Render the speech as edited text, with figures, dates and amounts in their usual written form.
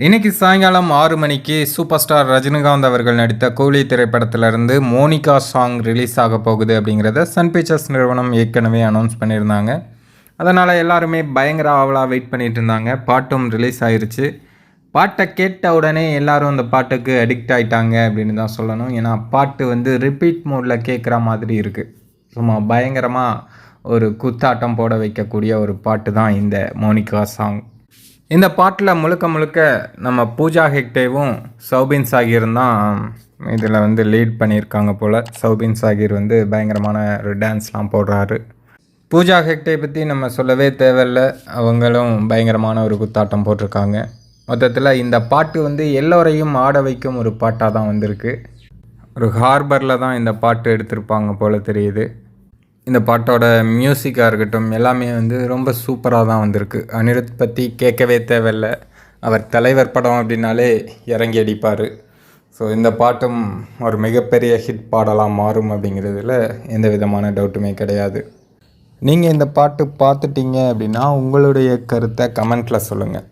இன்னைக்கு சாயங்காலம் 6 மணிக்கு சூப்பர் ஸ்டார் ரஜினிகாந்த் அவர்கள் நடித்த கூலி திரைப்படத்திலிருந்து மோனிகா சாங் ரிலீஸ் ஆக போகுது அப்படிங்கிறத சன் பிக்சர்ஸ் நிறுவனம் ஏற்கனவே அனௌன்ஸ் பண்ணியிருந்தாங்க. அதனால் எல்லாருமே பயங்கர ஆவலாக வெயிட் பண்ணிட்டு இருந்தாங்க. பாட்டும் ரிலீஸ் ஆயிருச்சு. பாட்டை கேட்ட உடனே எல்லாரும் அந்த பாட்டுக்கு அடிக்ட் ஆகிட்டாங்க அப்படின்னு தான் சொல்லணும். ஏன்னா பாட்டு வந்து ரிப்பீட் மோடில் கேட்குற மாதிரி இருக்குது. சும்மா பயங்கரமாக ஒரு குத்தாட்டம் போட வைக்கக்கூடிய ஒரு பாட்டு தான் இந்த மோனிகா சாங். இந்த பாட்டில் முழுக்க முழுக்க நம்ம பூஜா ஹெக்டேவும் சௌபின் சாகிரும் தான் இதில் வந்து லீட் பண்ணியிருக்காங்க போல். சௌபின் சாகிர் வந்து பயங்கரமான ஒரு டான்ஸ்லாம் போடுறாரு. பூஜா ஹெக்டே பற்றி நம்ம சொல்லவே தேவையில்ல. அவங்களும் பயங்கரமான ஒரு குத்தாட்டம் போட்டிருக்காங்க. மொத்தத்தில் இந்த பாட்டு வந்து எல்லோரையும் ஆட வைக்கும் ஒரு பாட்டாக தான் வந்திருக்கு. ஒரு ஹார்பரில் தான் இந்த பாட்டு எடுத்திருப்பாங்க போல் தெரியுது. இந்த பாட்டோட மியூசிக்காக இருக்கட்டும் எல்லாமே வந்து ரொம்ப சூப்பராக தான் வந்திருக்கு. அனிருத் பற்றி கேட்கவே தேவையில்லை. அவர் தலைவர் படம் அப்படின்னாலே இறங்கி அடிப்பார். ஸோ இந்த பாட்டும் ஒரு மிகப்பெரிய ஹிட் பாடலாம் மாறும் அப்படிங்கிறதுல எந்த விதமான டவுட்டுமே கிடையாது. நீங்கள் இந்த பாட்டு பார்த்துட்டீங்க அப்படின்னா உங்களுடைய கருத்தை கமெண்ட்டில் சொல்லுங்கள்.